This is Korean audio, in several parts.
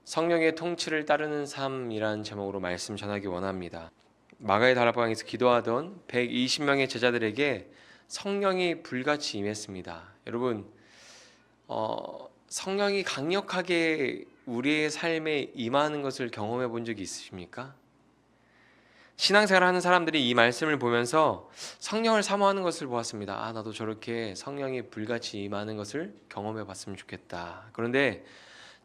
성령의 통치를 따르는 삶이란 제목으로 말씀 전하기 원합니다. 마가의 다락방에서 기도하던 120명의 제자들에게 성령이 불같이 임했습니다. 여러분, 성령이 강력하게 우리의 삶에 임하는 것을 경험해 본 적이 있으십니까? 신앙생활 하는 사람들이 이 말씀을 보면서 성령을 사모하는 것을 보았습니다. 나도 저렇게 성령이 불같이 임하는 것을 경험해 봤으면 좋겠다. 그런데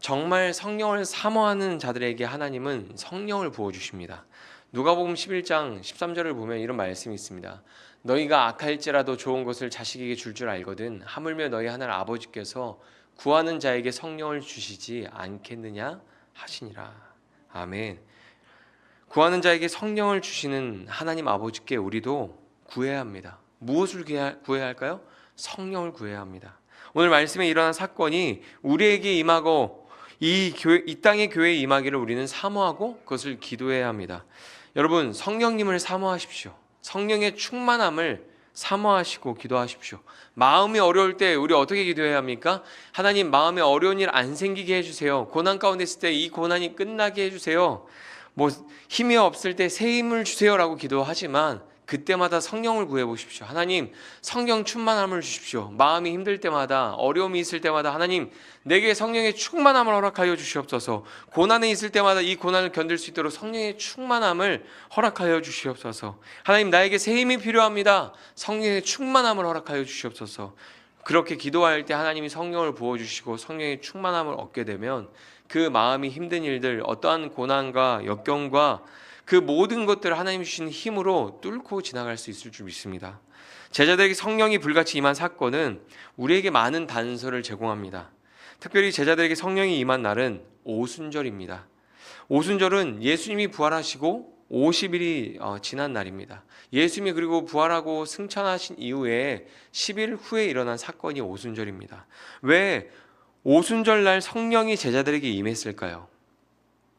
정말 성령을 사모하는 자들에게 하나님은 성령을 부어주십니다. 누가복음 11장 13절을 보면 이런 말씀이 있습니다. 너희가 악할지라도 좋은 것을 자식에게 줄 알거든 하물며 너희 하늘 아버지께서 구하는 자에게 성령을 주시지 않겠느냐 하시니라. 아멘. 구하는 자에게 성령을 주시는 하나님 아버지께 우리도 구해야 합니다. 무엇을 구해야 할까요? 성령을 구해야 합니다. 오늘 말씀에 일어난 사건이 우리에게 임하고 이 땅의 교회에 임하기를 우리는 사모하고 그것을 기도해야 합니다. 여러분, 성령님을 사모하십시오. 성령의 충만함을 사모하시고 기도하십시오. 마음이 어려울 때 우리 어떻게 기도해야 합니까? 하나님, 마음에 어려운 일 안 생기게 해주세요. 고난 가운데 있을 때 이 고난이 끝나게 해주세요. 힘이 없을 때 새 힘을 주세요라고 기도하지만 그때마다 성령을 구해 보십시오. 하나님, 성령 충만함을 주십시오. 마음이 힘들 때마다, 어려움이 있을 때마다 하나님, 내게 성령의 충만함을 허락하여 주시옵소서. 고난에 있을 때마다 이 고난을 견딜 수 있도록 성령의 충만함을 허락하여 주시옵소서. 하나님, 나에게 새 힘이 필요합니다. 성령의 충만함을 허락하여 주시옵소서. 그렇게 기도할 때 하나님이 성령을 부어주시고 성령의 충만함을 얻게 되면 그 마음이 힘든 일들, 어떠한 고난과 역경과 그 모든 것들을 하나님이 주신 힘으로 뚫고 지나갈 수 있을 줄 믿습니다. 제자들에게 성령이 불같이 임한 사건은 우리에게 많은 단서를 제공합니다. 특별히 제자들에게 성령이 임한 날은 오순절입니다. 오순절은 예수님이 부활하시고 50일이 지난 날입니다. 예수님이 그리고 부활하고 승천하신 이후에 10일 후에 일어난 사건이 오순절입니다. 왜 오순절 날 성령이 제자들에게 임했을까요?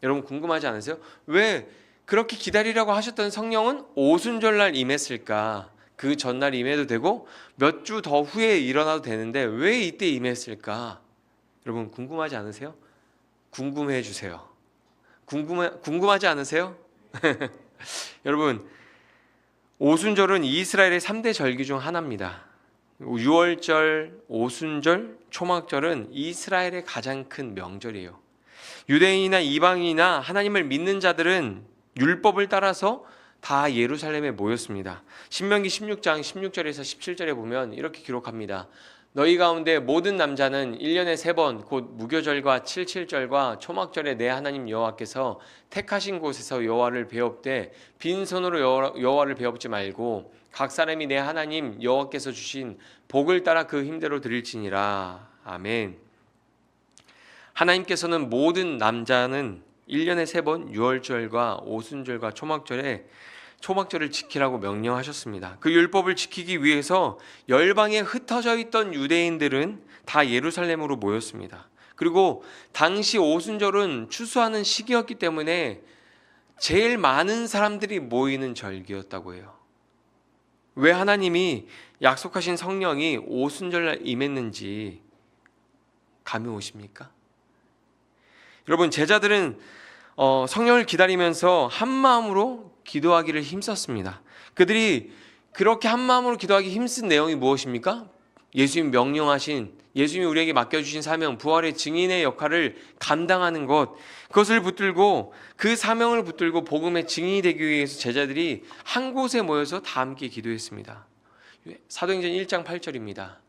여러분 궁금하지 않으세요? 왜 그렇게 기다리라고 하셨던 성령은 오순절 날 임했을까? 그 전날 임해도 되고 몇 주 더 후에 일어나도 되는데 왜 이때 임했을까? 여러분 궁금하지 않으세요? 궁금해 주세요. 궁금하지 않으세요? 여러분, 오순절은 이스라엘의 3대 절기 중 하나입니다. 유월절, 오순절, 초막절은 이스라엘의 가장 큰 명절이에요. 유대인이나 이방인이나 하나님을 믿는 자들은 율법을 따라서 다 예루살렘에 모였습니다. 신명기 16장 16절에서 17절에 보면 이렇게 기록합니다. 너희 가운데 모든 남자는 1년에 3번 곧 무교절과 칠칠절과 초막절에 내 하나님 여호와께서 택하신 곳에서 여호와를 배웁되 빈손으로 여호와를 배웁지 말고 각 사람이 내 하나님 여호와께서 주신 복을 따라 그 힘대로 드릴지니라. 아멘. 하나님께서는 모든 남자는 1년에 3번 유월절과 오순절과 초막절을 지키라고 명령하셨습니다. 그 율법을 지키기 위해서 열방에 흩어져 있던 유대인들은 다 예루살렘으로 모였습니다. 그리고 당시 오순절은 추수하는 시기였기 때문에 제일 많은 사람들이 모이는 절기였다고 해요. 왜 하나님이 약속하신 성령이 오순절날 임했는지 감이 오십니까? 여러분, 제자들은 성령을 기다리면서 한마음으로 기도하기를 힘썼습니다. 그들이 그렇게 한마음으로 기도하기 힘쓴 내용이 무엇입니까? 예수님이 우리에게 맡겨주신 사명, 부활의 증인의 역할을 감당하는 것, 그것을 붙들고 그 사명을 붙들고 복음의 증인이 되기 위해서 제자들이 한 곳에 모여서 다 함께 기도했습니다. 사도행전 1장 8절입니다.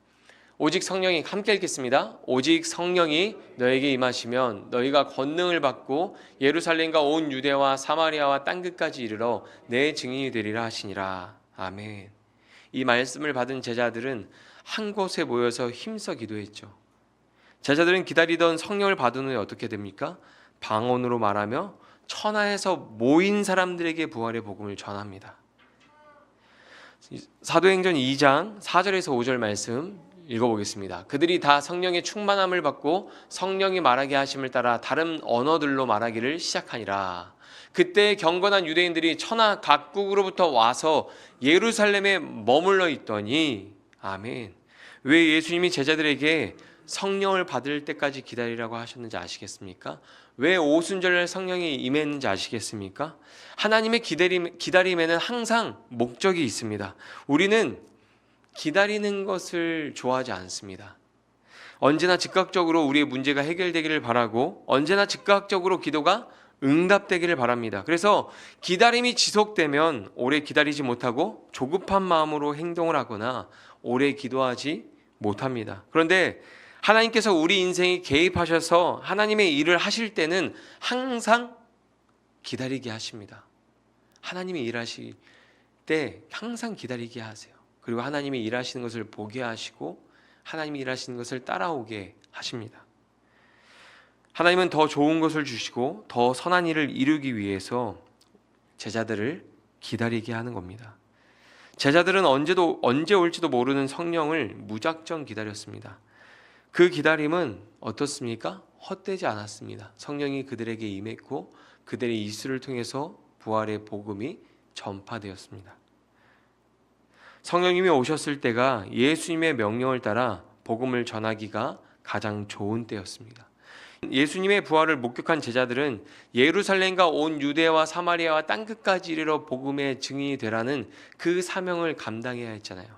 오직 성령이, 함께 읽겠습니다. 오직 성령이 너에게 임하시면 너희가 권능을 받고 예루살렘과 온 유대와 사마리아와 땅끝까지 이르러 내 증인이 되리라 하시니라. 아멘. 이 말씀을 받은 제자들은 한 곳에 모여서 힘써 기도했죠. 제자들은 기다리던 성령을 받은 후에 어떻게 됩니까? 방언으로 말하며 천하에서 모인 사람들에게 부활의 복음을 전합니다. 사도행전 2장 4절에서 5절 말씀 읽어보겠습니다. 그들이 다 성령의 충만함을 받고 성령이 말하게 하심을 따라 다른 언어들로 말하기를 시작하니라. 그때 경건한 유대인들이 천하 각국으로부터 와서 예루살렘에 머물러 있더니, 아멘. 왜 예수님이 제자들에게 성령을 받을 때까지 기다리라고 하셨는지 아시겠습니까? 왜 오순절 성령이 임했는지 아시겠습니까? 하나님의 기다림에는 항상 목적이 있습니다. 우리는 기다리는 것을 좋아하지 않습니다. 언제나 즉각적으로 우리의 문제가 해결되기를 바라고 언제나 즉각적으로 기도가 응답되기를 바랍니다. 그래서 기다림이 지속되면 오래 기다리지 못하고 조급한 마음으로 행동을 하거나 오래 기도하지 못합니다. 그런데 하나님께서 우리 인생에 개입하셔서 하나님의 일을 하실 때는 항상 기다리게 하십니다. 하나님이 일하실 때 항상 기다리게 하세요. 그리고 하나님이 일하시는 것을 보게 하시고 하나님이 일하시는 것을 따라오게 하십니다. 하나님은 더 좋은 것을 주시고 더 선한 일을 이루기 위해서 제자들을 기다리게 하는 겁니다. 제자들은 언제 올지도 모르는 성령을 무작정 기다렸습니다. 그 기다림은 어떻습니까? 헛되지 않았습니다. 성령이 그들에게 임했고 그들의 입술을 통해서 부활의 복음이 전파되었습니다. 성령님이 오셨을 때가 예수님의 명령을 따라 복음을 전하기가 가장 좋은 때였습니다. 예수님의 부활을 목격한 제자들은 예루살렘과 온 유대와 사마리아와 땅끝까지 이르러 복음의 증인이 되라는 그 사명을 감당해야 했잖아요.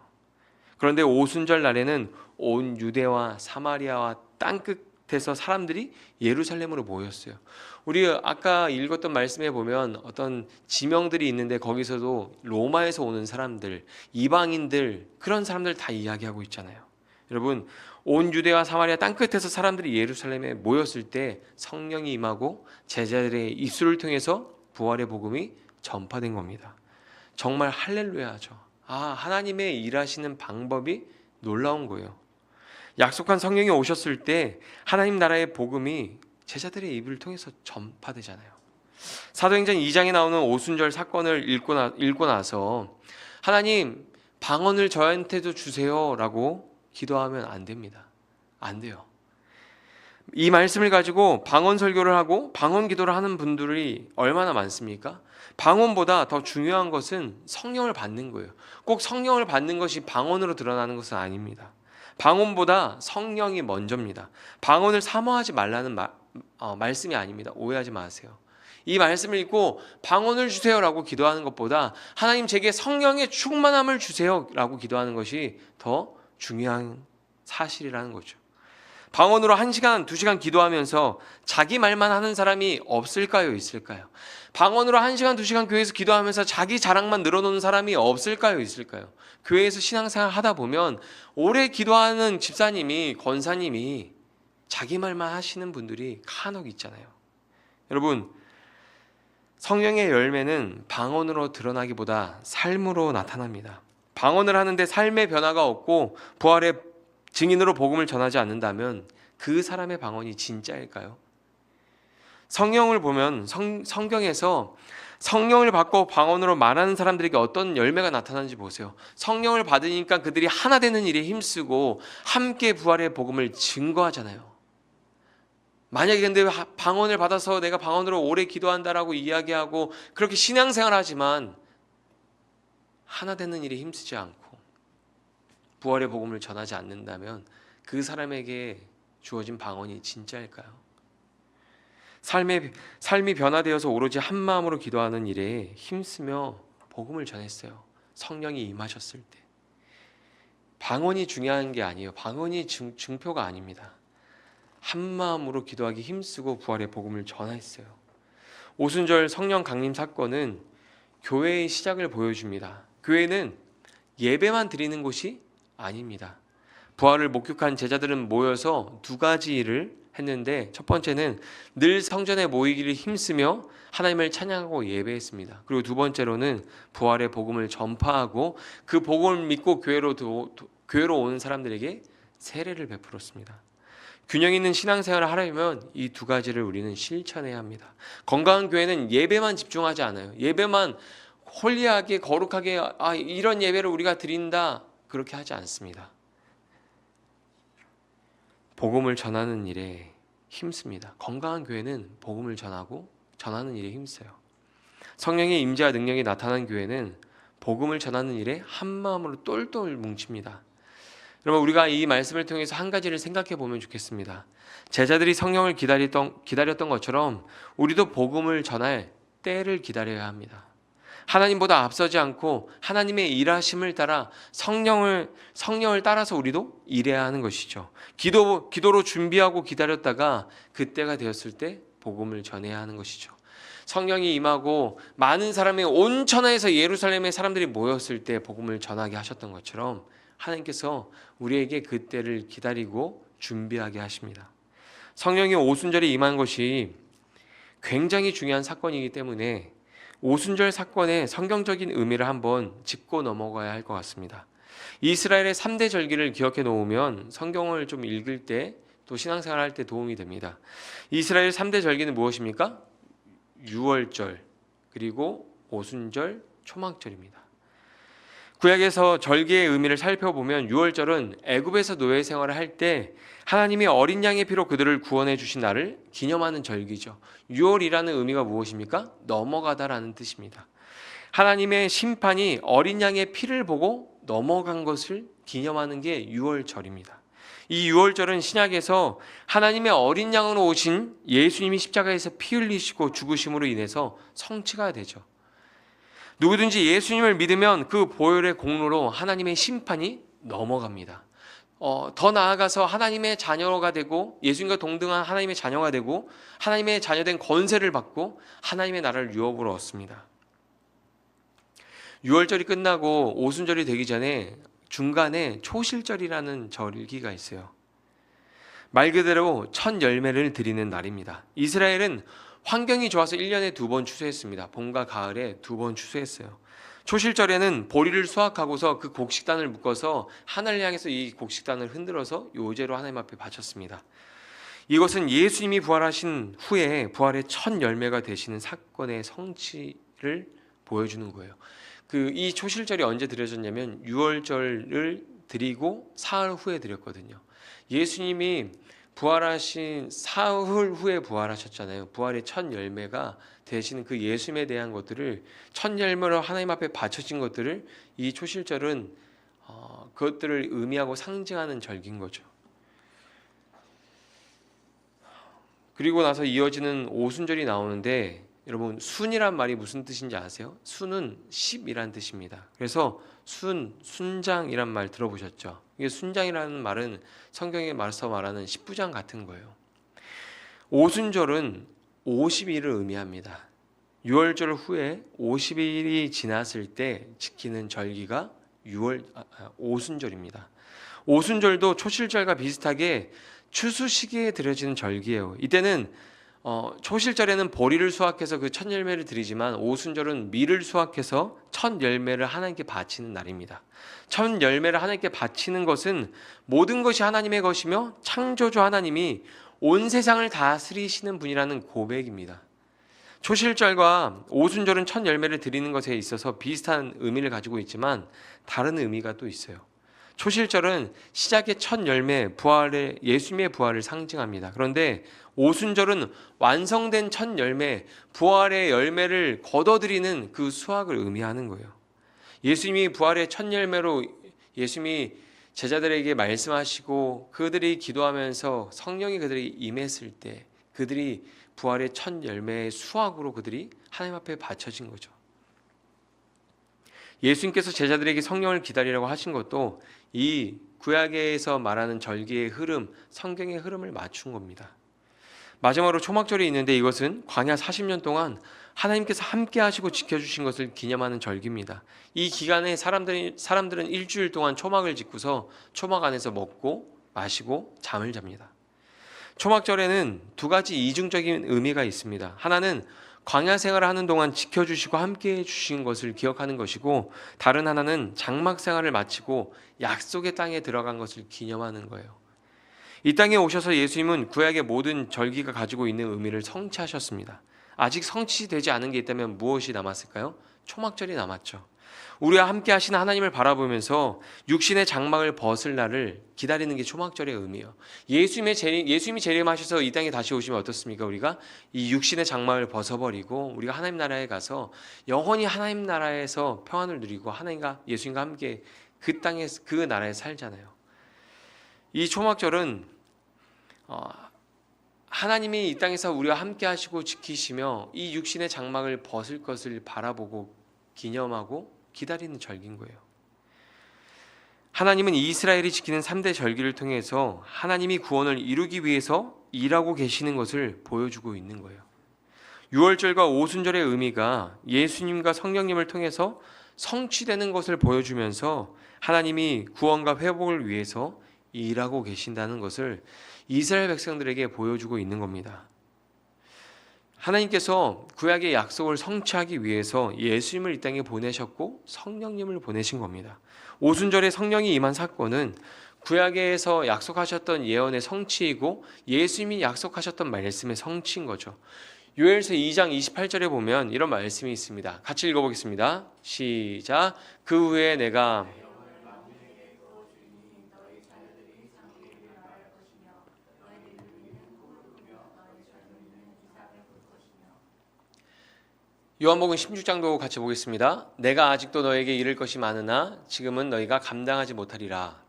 그런데 오순절 날에는 온 유대와 사마리아와 땅끝에서 사람들이 예루살렘으로 모였어요. 우리 아까 읽었던 말씀에 보면 어떤 지명들이 있는데 거기서도 로마에서 오는 사람들, 이방인들, 그런 사람들 다 이야기하고 있잖아요. 여러분, 온 유대와 사마리아 땅끝에서 사람들이 예루살렘에 모였을 때 성령이 임하고 제자들의 입술을 통해서 부활의 복음이 전파된 겁니다. 정말 할렐루야죠. 하나님의 일하시는 방법이 놀라운 거예요. 약속한 성령이 오셨을 때 하나님 나라의 복음이 제자들의 입을 통해서 전파되잖아요. 사도행전 2장에 나오는 오순절 사건을 읽고 나서 하나님 방언을 저한테도 주세요라고 기도하면 안 됩니다. 안 돼요. 이 말씀을 가지고 방언 설교를 하고 방언 기도를 하는 분들이 얼마나 많습니까? 방언보다 더 중요한 것은 성령을 받는 거예요. 꼭 성령을 받는 것이 방언으로 드러나는 것은 아닙니다. 방언보다 성령이 먼저입니다. 방언을 사모하지 말라는 말씀이 아닙니다. 오해하지 마세요. 이 말씀을 읽고 방언을 주세요라고 기도하는 것보다 하나님 제게 성령의 충만함을 주세요라고 기도하는 것이 더 중요한 사실이라는 거죠. 방언으로 1시간, 2시간 기도하면서 자기 말만 하는 사람이 없을까요? 있을까요? 방언으로 1시간, 2시간 교회에서 기도하면서 자기 자랑만 늘어놓는 사람이 없을까요? 있을까요? 교회에서 신앙생활 하다 보면 오래 기도하는 집사님이, 권사님이 자기 말만 하시는 분들이 간혹 있잖아요. 여러분, 성령의 열매는 방언으로 드러나기보다 삶으로 나타납니다. 방언을 하는데 삶의 변화가 없고 부활의 증인으로 복음을 전하지 않는다면 그 사람의 방언이 진짜일까요? 성경을 보면 성경에서 성령을 받고 방언으로 말하는 사람들에게 어떤 열매가 나타나는지 보세요. 성령을 받으니까 그들이 하나 되는 일에 힘쓰고 함께 부활의 복음을 증거하잖아요. 만약에 근데 방언을 받아서 내가 방언으로 오래 기도한다라고 이야기하고 그렇게 신앙생활하지만 하나 되는 일에 힘쓰지 않고 부활의 복음을 전하지 않는다면 그 사람에게 주어진 방언이 진짜일까요? 삶이 변화되어서 오로지 한 마음으로 기도하는 일에 힘쓰며 복음을 전했어요. 성령이 임하셨을 때. 방언이 중요한 게 아니에요. 방언이 증표가 아닙니다. 한 마음으로 기도하기 힘쓰고 부활의 복음을 전했어요. 오순절 성령 강림 사건은 교회의 시작을 보여줍니다. 교회는 예배만 드리는 곳이 아닙니다. 부활을 목격한 제자들은 모여서 2가지 일을 했는데 첫 번째는 늘 성전에 모이기를 힘쓰며 하나님을 찬양하고 예배했습니다. 그리고 2번째로는 부활의 복음을 전파하고 그 복음을 믿고 교회로 오는 사람들에게 세례를 베풀었습니다. 균형 있는 신앙생활을 하려면 이 2가지를 우리는 실천해야 합니다. 건강한 교회는 예배만 집중하지 않아요. 예배만 홀리하게 거룩하게 이런 예배를 우리가 드린다 그렇게 하지 않습니다. 복음을 전하는 일에 힘씁니다. 건강한 교회는 복음을 전하고 전하는 일에 힘써요. 성령의 임재와 능력이 나타난 교회는 복음을 전하는 일에 한 마음으로 똘똘 뭉칩니다. 여러분, 우리가 이 말씀을 통해서 한 가지를 생각해 보면 좋겠습니다. 제자들이 성령을 기다렸던 것처럼 우리도 복음을 전할 때를 기다려야 합니다. 하나님보다 앞서지 않고 하나님의 일하심을 따라 성령을 따라서 우리도 일해야 하는 것이죠. 기도로 준비하고 기다렸다가 그때가 되었을 때 복음을 전해야 하는 것이죠. 성령이 임하고 많은 사람이 온 천하에서 예루살렘의 사람들이 모였을 때 복음을 전하게 하셨던 것처럼 하나님께서 우리에게 그때를 기다리고 준비하게 하십니다. 성령이 오순절에 임한 것이 굉장히 중요한 사건이기 때문에 오순절 사건의 성경적인 의미를 한번 짚고 넘어가야 할 것 같습니다. 이스라엘의 3대 절기를 기억해 놓으면 성경을 좀 읽을 때 또 신앙생활 할 때 도움이 됩니다. 이스라엘 3대 절기는 무엇입니까? 유월절, 그리고 오순절, 초막절입니다. 구약에서 절기의 의미를 살펴보면 유월절은 애굽에서 노예 생활을 할 때 하나님이 어린 양의 피로 그들을 구원해 주신 날을 기념하는 절기죠. 유월이라는 의미가 무엇입니까? 넘어가다라는 뜻입니다. 하나님의 심판이 어린 양의 피를 보고 넘어간 것을 기념하는 게 유월절입니다. 이 유월절은 신약에서 하나님의 어린 양으로 오신 예수님이 십자가에서 피 흘리시고 죽으심으로 인해서 성취가 되죠. 누구든지 예수님을 믿으면 그 보혈의 공로로 하나님의 심판이 넘어갑니다. 더 나아가서 하나님의 자녀가 되고 예수님과 동등한 하나님의 자녀가 되고 하나님의 자녀된 권세를 받고 하나님의 나라를 유업으로 얻습니다. 유월절이 끝나고 오순절이 되기 전에 중간에 초실절이라는 절기가 있어요. 말 그대로 첫 열매를 드리는 날입니다. 이스라엘은 환경이 좋아서 1년에 2번 추수했습니다. 봄과 가을에 2번 추수했어요. 초실절에는 보리를 수확하고서 그 곡식단을 묶어서 하늘을 향해서 이 곡식단을 흔들어서 요제로 하나님 앞에 바쳤습니다. 이것은 예수님이 부활하신 후에 부활의 첫 열매가 되시는 사건의 성취를 보여주는 거예요. 이 초실절이 언제 드려졌냐면 유월절을 드리고 사흘 후에 드렸거든요. 예수님이 부활하신 사흘 후에 부활하셨잖아요. 부활의 첫 열매가 되시는 그 예수님에 대한 것들을 첫 열매로 하나님 앞에 바쳐진 것들을 이 초실절은 그것들을 의미하고 상징하는 절기인 거죠. 그리고 나서 이어지는 오순절이 나오는데 여러분, 순이란 말이 무슨 뜻인지 아세요? 순은 10이란 뜻입니다. 그래서 순장이란 말 들어보셨죠? 이게 순장이라는 말은 성경에 말하는 10부장 같은 거예요. 오순절은 50일을 의미합니다. 6월절 후에 50일이 지났을 때 지키는 절기가 오순절입니다. 오순절도 초실절과 비슷하게 추수 시기에 드려지는 절기예요. 이때는 초실절에는 보리를 수확해서 그 첫 열매를 드리지만 오순절은 밀을 수확해서 첫 열매를 하나님께 바치는 날입니다. 첫 열매를 하나님께 바치는 것은 모든 것이 하나님의 것이며 창조주 하나님이 온 세상을 다스리시는 분이라는 고백입니다. 초실절과 오순절은 첫 열매를 드리는 것에 있어서 비슷한 의미를 가지고 있지만 다른 의미가 또 있어요. 초실절은 시작의 첫 열매, 예수님의 부활을 상징합니다. 그런데 오순절은 완성된 첫 열매, 부활의 열매를 거둬들이는 그 수확을 의미하는 거예요. 예수님이 부활의 첫 열매로 예수님이 제자들에게 말씀하시고 그들이 기도하면서 성령이 그들이 임했을 때 그들이 부활의 첫 열매의 수확으로 그들이 하나님 앞에 바쳐진 거죠. 예수님께서 제자들에게 성령을 기다리라고 하신 것도 이 구약에서 말하는 절기의 흐름, 성경의 흐름을 맞춘 겁니다. 마지막으로 초막절이 있는데 이것은 광야 40년 동안 하나님께서 함께 하시고 지켜주신 것을 기념하는 절기입니다. 이 기간에 사람들은 일주일 동안 초막을 짓고서 초막 안에서 먹고 마시고 잠을 잡니다. 초막절에는 두 가지 이중적인 의미가 있습니다. 하나는 광야 생활을 하는 동안 지켜주시고 함께해 주신 것을 기억하는 것이고, 다른 하나는 장막 생활을 마치고 약속의 땅에 들어간 것을 기념하는 거예요. 이 땅에 오셔서 예수님은 구약의 모든 절기가 가지고 있는 의미를 성취하셨습니다. 아직 성취되지 않은 게 있다면 무엇이 남았을까요? 초막절이 남았죠. 우리와 함께 하시는 하나님을 바라보면서 육신의 장막을 벗을 날을 기다리는 게 초막절의 의미예요. 예수님이 재림하셔서 이 땅에 다시 오시면 어떻습니까? 우리가 이 육신의 장막을 벗어버리고 우리가 하나님 나라에 가서 영원히 하나님 나라에서 평안을 누리고 예수님과 함께 그 땅에 그 나라에 살잖아요. 이 초막절은 하나님이 이 땅에서 우리와 함께 하시고 지키시며 이 육신의 장막을 벗을 것을 바라보고 기념하고 기다리는 절기인 거예요. 하나님은 이스라엘이 지키는 3대 절기를 통해서 하나님이 구원을 이루기 위해서 일하고 계시는 것을 보여주고 있는 거예요. 유월절과 오순절의 의미가 예수님과 성령님을 통해서 성취되는 것을 보여주면서 하나님이 구원과 회복을 위해서 일하고 계신다는 것을 이스라엘 백성들에게 보여주고 있는 겁니다. 하나님께서 구약의 약속을 성취하기 위해서 예수님을 이 땅에 보내셨고 성령님을 보내신 겁니다. 오순절에 성령이 임한 사건은 구약에서 약속하셨던 예언의 성취이고 예수님이 약속하셨던 말씀의 성취인 거죠. 요엘서 2장 28절에 보면 이런 말씀이 있습니다. 같이 읽어보겠습니다. 시작. 그 후에 내가 요한복음 16장도 같이 보겠습니다. 내가 아직도 너에게 이를 것이 많으나 지금은 너희가 감당하지 못하리라.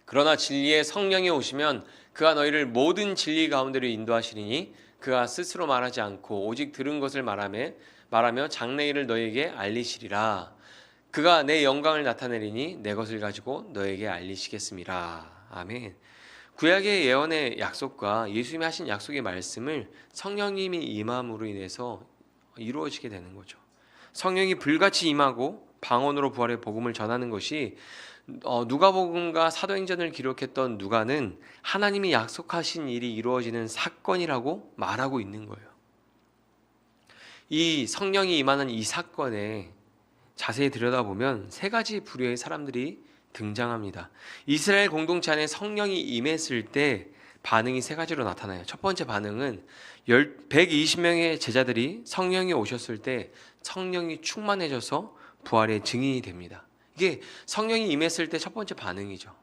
그러나 진리의 성령이 오시면 그가 너희를 모든 진리 가운데로 인도하시리니 그가 스스로 말하지 않고 오직 들은 것을 말하며 장래일을 너희에게 알리시리라. 그가 내 영광을 나타내리니 내 것을 가지고 너에게 알리시겠음이라. 아멘. 구약의 예언의 약속과 예수님이 하신 약속의 말씀을 성령님이 임함으로 인해서 이루어지게 되는 거죠. 성령이 불같이 임하고 방언으로 부활의 복음을 전하는 것이 누가복음과 사도행전을 기록했던 누가는 하나님이 약속하신 일이 이루어지는 사건이라고 말하고 있는 거예요. 이 성령이 임하는 이 사건에 자세히 들여다보면 세 가지 부류의 사람들이 등장합니다. 이스라엘 공동체 안에 성령이 임했을 때 반응이 세 가지로 나타나요. 첫 번째 반응은 120명의 제자들이 성령이 오셨을 때 성령이 충만해져서 부활의 증인이 됩니다. 이게 성령이 임했을 때 첫 번째 반응이죠.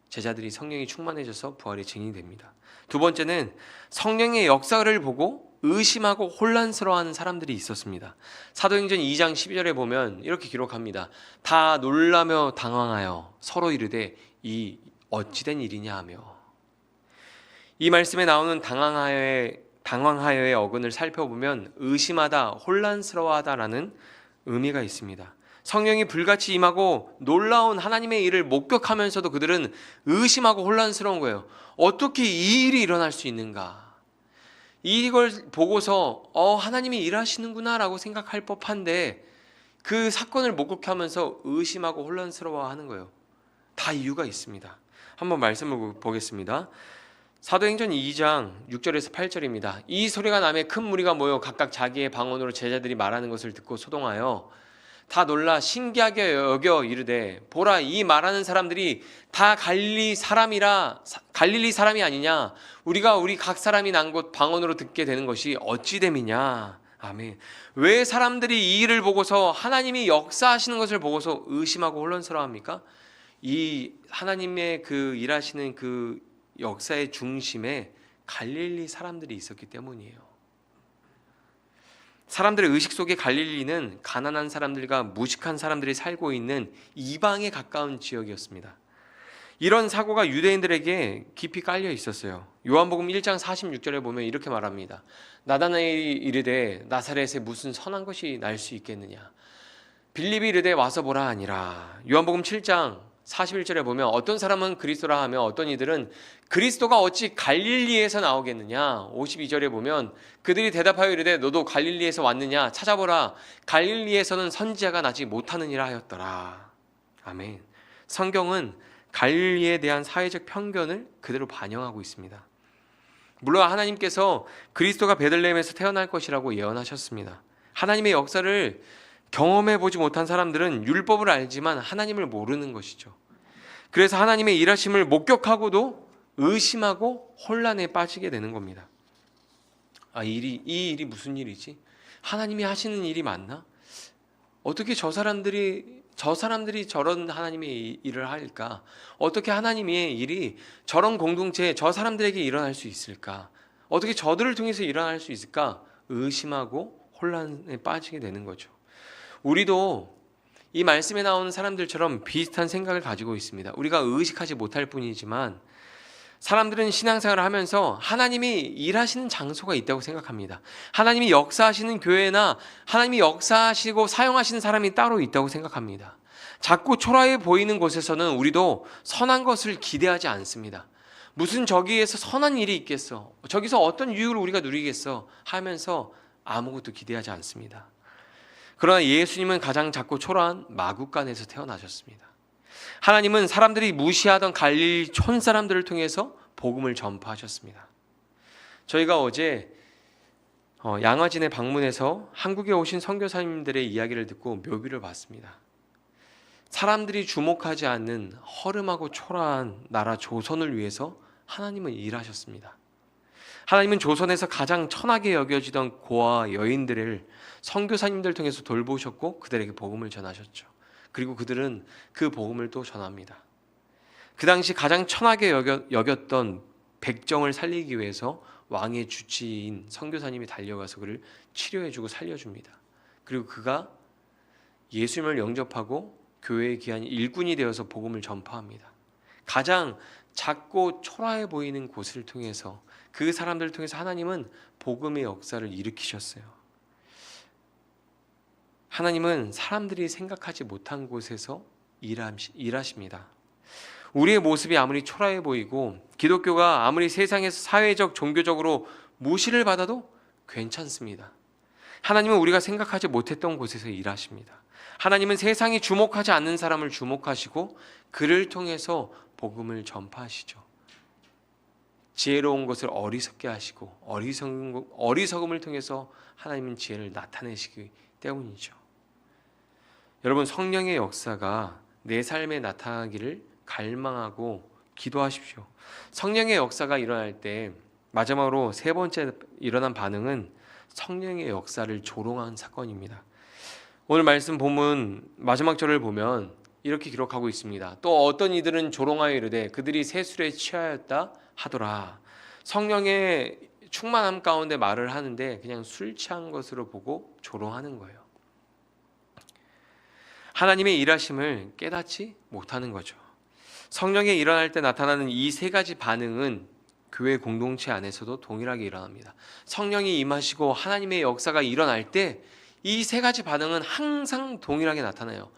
제자들이 성령이 충만해져서 부활의 증인이 됩니다. 두 번째는 성령의 역사를 보고 의심하고 혼란스러워하는 사람들이 있었습니다. 사도행전 2장 12절에 보면 이렇게 기록합니다. 다 놀라며 당황하여 서로 이르되 이 어찌된 일이냐 하며. 이 말씀에 나오는 당황하여의 어근을 살펴보면 의심하다, 혼란스러워하다라는 의미가 있습니다. 성령이 불같이 임하고 놀라운 하나님의 일을 목격하면서도 그들은 의심하고 혼란스러운 거예요. 어떻게 이 일이 일어날 수 있는가? 이걸 보고서 하나님이 일하시는구나 라고 생각할 법한데 그 사건을 목격하면서 의심하고 혼란스러워하는 거예요. 다 이유가 있습니다. 한번 말씀을 보겠습니다. 사도행전 2장 6절에서 8절입니다. 이 소리가 나매 큰 무리가 모여 각각 자기의 방언으로 제자들이 말하는 것을 듣고 소동하여 다 놀라 신기하게 여겨 이르되 보라 이 말하는 사람들이 다 갈릴리 사람이 아니냐. 우리가 우리 각 사람이 난 곳 방언으로 듣게 되는 것이 어찌 됨이냐. 아멘. 왜 사람들이 이 일을 보고서 하나님이 역사하시는 것을 보고서 의심하고 혼란스러워합니까? 이 하나님의 그 일하시는 그 역사의 중심에 갈릴리 사람들이 있었기 때문이에요. 사람들의 의식 속에 갈릴리는 가난한 사람들과 무식한 사람들이 살고 있는 이방에 가까운 지역이었습니다. 이런 사고가 유대인들에게 깊이 깔려 있었어요. 요한복음 1장 46절에 보면 이렇게 말합니다. 나다나엘이 이르되 나사렛에 무슨 선한 것이 날 수 있겠느냐. 빌립이 이르되 와서 보라 하니라. 요한복음 7장 41절에 보면 어떤 사람은 그리스도라 하며 어떤 이들은 그리스도가 어찌 갈릴리에서 나오겠느냐. 52절에 보면 그들이 대답하여 이르되 너도 갈릴리에서 왔느냐. 찾아보라. 갈릴리에서는 선지자가 나지 못하느니라 하였더라. 아멘. 성경은 갈릴리에 대한 사회적 편견을 그대로 반영하고 있습니다. 물론 하나님께서 그리스도가 베들레헴에서 태어날 것이라고 예언하셨습니다. 하나님의 역사를 경험해보지 못한 사람들은 율법을 알지만 하나님을 모르는 것이죠. 그래서 하나님의 일하심을 목격하고도 의심하고 혼란에 빠지게 되는 겁니다. 이 일이 무슨 일이지? 하나님이 하시는 일이 맞나? 어떻게 저 사람들이 저런 하나님의 일을 할까? 어떻게 하나님의 일이 저런 공동체에 저 사람들에게 일어날 수 있을까? 어떻게 저들을 통해서 일어날 수 있을까? 의심하고 혼란에 빠지게 되는 거죠. 우리도 이 말씀에 나오는 사람들처럼 비슷한 생각을 가지고 있습니다. 우리가 의식하지 못할 뿐이지만 사람들은 신앙생활을 하면서 하나님이 일하시는 장소가 있다고 생각합니다. 하나님이 역사하시는 교회나 하나님이 역사하시고 사용하시는 사람이 따로 있다고 생각합니다. 작고 초라해 보이는 곳에서는 우리도 선한 것을 기대하지 않습니다. 무슨 저기에서 선한 일이 있겠어? 저기서 어떤 유익을 우리가 누리겠어? 하면서 아무것도 기대하지 않습니다. 그러나 예수님은 가장 작고 초라한 마구간에서 태어나셨습니다. 하나님은 사람들이 무시하던 갈릴리 촌 사람들을 통해서 복음을 전파하셨습니다. 저희가 어제 양화진에 방문해서 한국에 오신 선교사님들의 이야기를 듣고 묘비를 봤습니다. 사람들이 주목하지 않는 허름하고 초라한 나라 조선을 위해서 하나님은 일하셨습니다. 하나님은 조선에서 가장 천하게 여겨지던 고아 여인들을 선교사님들 통해서 돌보셨고 그들에게 복음을 전하셨죠. 그리고 그들은 그 복음을 또 전합니다. 그 당시 가장 천하게 여겼던 백정을 살리기 위해서 왕의 주치인 선교사님이 달려가서 그를 치료해주고 살려줍니다. 그리고 그가 예수님을 영접하고 교회의 귀한 일꾼이 되어서 복음을 전파합니다. 가장 작고 초라해 보이는 곳을 통해서 그 사람들을 통해서 하나님은 복음의 역사를 일으키셨어요. 하나님은 사람들이 생각하지 못한 곳에서 일하십니다. 우리의 모습이 아무리 초라해 보이고 기독교가 아무리 세상에서 사회적, 종교적으로 무시를 받아도 괜찮습니다. 하나님은 우리가 생각하지 못했던 곳에서 일하십니다. 하나님은 세상이 주목하지 않는 사람을 주목하시고 그를 통해서 복음을 전파하시죠. 지혜로운 것을 어리석게 하시고 어리석음을 통해서 하나님은 지혜를 나타내시기 때문이죠. 여러분, 성령의 역사가 내 삶에 나타나기를 갈망하고 기도하십시오. 성령의 역사가 일어날 때 마지막으로 세 번째 일어난 반응은 성령의 역사를 조롱한 사건입니다. 오늘 말씀 본문 마지막 절을 보면 이렇게 기록하고 있습니다. 또 어떤 이들은 조롱하여 이르되 그들이 세술에 취하였다 하더라. 성령의 충만함 가운데 말을 하는데 그냥 술 취한 것으로 보고 조롱하는 거예요. 하나님의 일하심을 깨닫지 못하는 거죠. 성령이 일어날 때 나타나는 이 세 가지 반응은 교회 공동체 안에서도 동일하게 일어납니다. 성령이 임하시고 하나님의 역사가 일어날 때 이 세 가지 반응은 항상 동일하게 나타나요.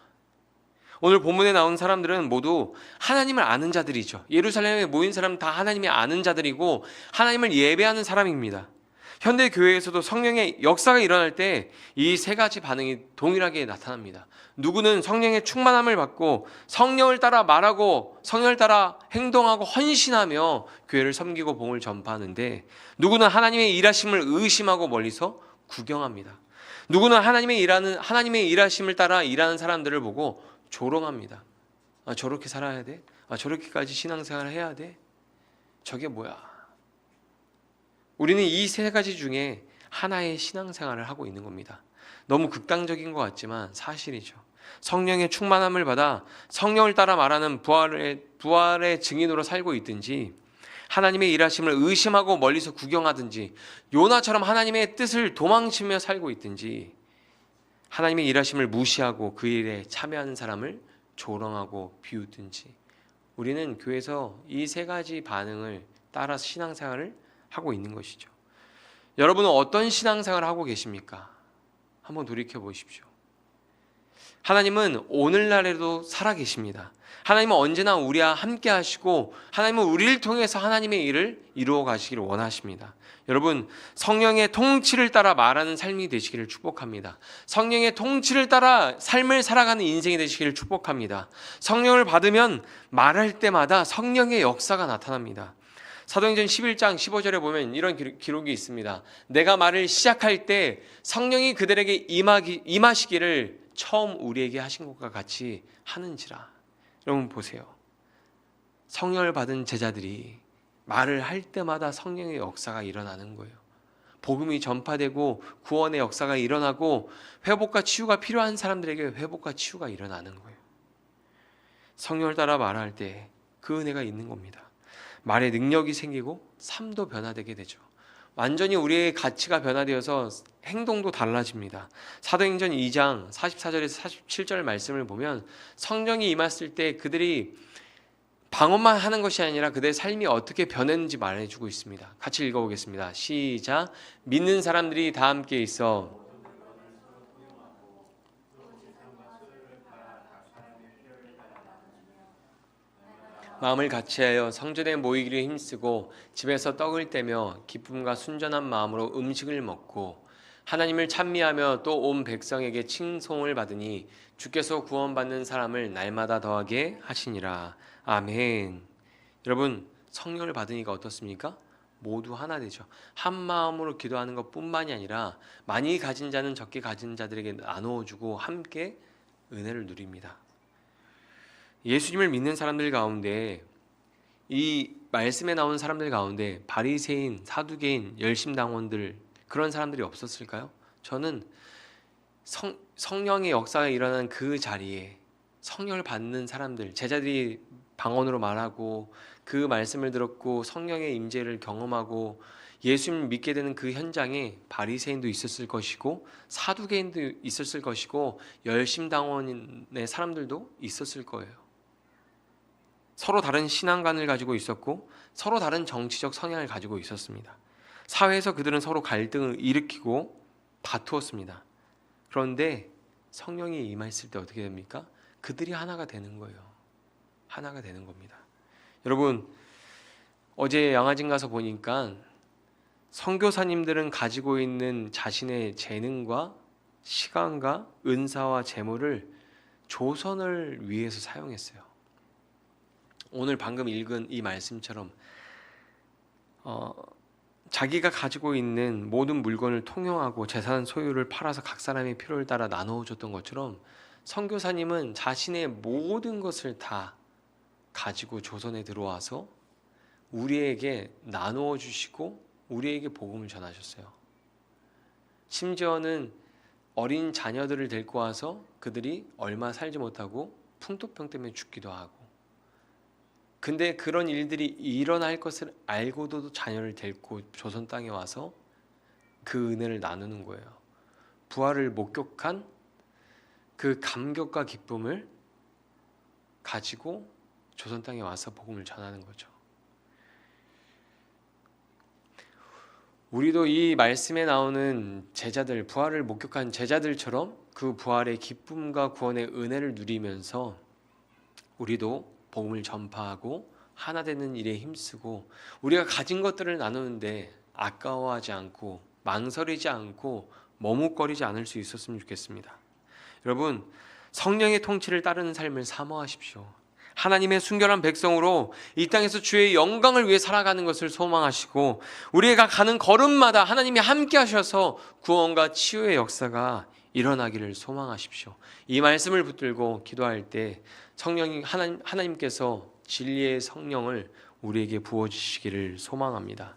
오늘 본문에 나온 사람들은 모두 하나님을 아는 자들이죠. 예루살렘에 모인 사람은 다 하나님이 아는 자들이고 하나님을 예배하는 사람입니다. 현대 교회에서도 성령의 역사가 일어날 때 이 세 가지 반응이 동일하게 나타납니다. 누구는 성령의 충만함을 받고 성령을 따라 말하고 성령을 따라 행동하고 헌신하며 교회를 섬기고 복음을 전파하는데, 누구는 하나님의 일하심을 의심하고 멀리서 구경합니다. 누구는 하나님의 일하심을 따라 일하는 사람들을 보고 조롱합니다. 아, 저렇게 살아야 돼? 아, 저렇게까지 신앙생활을 해야 돼? 저게 뭐야? 우리는 이 세 가지 중에 하나의 신앙생활을 하고 있는 겁니다. 너무 극단적인 것 같지만 사실이죠. 성령의 충만함을 받아 성령을 따라 말하는 부활의 증인으로 살고 있든지, 하나님의 일하심을 의심하고 멀리서 구경하든지, 요나처럼 하나님의 뜻을 도망치며 살고 있든지, 하나님의 일하심을 무시하고 그 일에 참여하는 사람을 조롱하고 비웃든지, 우리는 교회에서 이 세 가지 반응을 따라서 신앙생활을 하고 있는 것이죠. 여러분은 어떤 신앙생활을 하고 계십니까? 한번 돌이켜 보십시오. 하나님은 오늘날에도 살아계십니다. 하나님은 언제나 우리와 함께 하시고 하나님은 우리를 통해서 하나님의 일을 이루어 가시기를 원하십니다. 여러분, 성령의 통치를 따라 말하는 삶이 되시기를 축복합니다. 성령의 통치를 따라 삶을 살아가는 인생이 되시기를 축복합니다. 성령을 받으면 말할 때마다 성령의 역사가 나타납니다. 사도행전 11장 15절에 보면 이런 기록이 있습니다. 내가 말을 시작할 때 성령이 그들에게 임하시기를 처음 우리에게 하신 것과 같이 하는지라. 여러분 보세요. 성령을 받은 제자들이 말을 할 때마다 성령의 역사가 일어나는 거예요. 복음이 전파되고 구원의 역사가 일어나고 회복과 치유가 필요한 사람들에게 회복과 치유가 일어나는 거예요. 성령을 따라 말할 때 그 은혜가 있는 겁니다. 말의 능력이 생기고 삶도 변화되게 되죠. 완전히 우리의 가치가 변화되어서 행동도 달라집니다. 사도행전 2장 44절에서 47절 말씀을 보면 성령이 임했을 때 그들이 방언만 하는 것이 아니라 그들의 삶이 어떻게 변했는지 말해주고 있습니다. 같이 읽어보겠습니다. 시작. 믿는 사람들이 다 함께 있어 마음을 같이하여 성전에 모이기를 힘쓰고 집에서 떡을 떼며 기쁨과 순전한 마음으로 음식을 먹고 하나님을 찬미하며 또 온 백성에게 칭송을 받으니 주께서 구원받는 사람을 날마다 더하게 하시니라. 아멘. 여러분, 성령을 받으니까 어떻습니까? 모두 하나 되죠. 한 마음으로 기도하는 것뿐만이 아니라 많이 가진 자는 적게 가진 자들에게 나누어주고 함께 은혜를 누립니다. 예수님을 믿는 사람들 가운데, 이 말씀에 나온 사람들 가운데 바리새인, 사두개인, 열심당원들, 그런 사람들이 없었을까요? 저는 성령의 역사가 일어난 그 자리에 성령을 받는 사람들, 제자들이 방언으로 말하고 그 말씀을 들었고 성령의 임재를 경험하고 예수님을 믿게 되는 그 현장에 바리새인도 있었을 것이고 사두개인도 있었을 것이고 열심당원의 사람들도 있었을 거예요. 서로 다른 신앙관을 가지고 있었고 서로 다른 정치적 성향을 가지고 있었습니다. 사회에서 그들은 서로 갈등을 일으키고 다투었습니다. 그런데 성령이 임했을 때 어떻게 됩니까? 그들이 하나가 되는 거예요. 하나가 되는 겁니다. 여러분, 어제 양화진 가서 보니까 선교사님들은 가지고 있는 자신의 재능과 시간과 은사와 재물을 조선을 위해서 사용했어요. 오늘 방금 읽은 이 말씀처럼 자기가 가지고 있는 모든 물건을 통용하고 재산 소유를 팔아서 각 사람의 필요를 따라 나누어줬던 것처럼 선교사님은 자신의 모든 것을 다 가지고 조선에 들어와서 우리에게 나누어 주시고 우리에게 복음을 전하셨어요. 심지어는 어린 자녀들을 데리고 와서 그들이 얼마 살지 못하고 풍토병 때문에 죽기도 하고, 근데 그런 일들이 일어날 것을 알고도 자녀를 데리고 조선 땅에 와서 그 은혜를 나누는 거예요. 부활을 목격한 그 감격과 기쁨을 가지고 조선 땅에 와서 복음을 전하는 거죠. 우리도 이 말씀에 나오는 제자들, 부활을 목격한 제자들처럼 그 부활의 기쁨과 구원의 은혜를 누리면서 우리도 복음을 전파하고 하나 되는 일에 힘쓰고 우리가 가진 것들을 나누는데 아까워하지 않고 망설이지 않고 머뭇거리지 않을 수 있었으면 좋겠습니다. 여러분, 성령의 통치를 따르는 삶을 사모하십시오. 하나님의 순결한 백성으로 이 땅에서 주의 영광을 위해 살아가는 것을 소망하시고 우리가 가는 걸음마다 하나님이 함께 하셔서 구원과 치유의 역사가 일어나기를 소망하십시오. 이 말씀을 붙들고 기도할 때 성령이 하나님께서 진리의 성령을 우리에게 부어주시기를 소망합니다.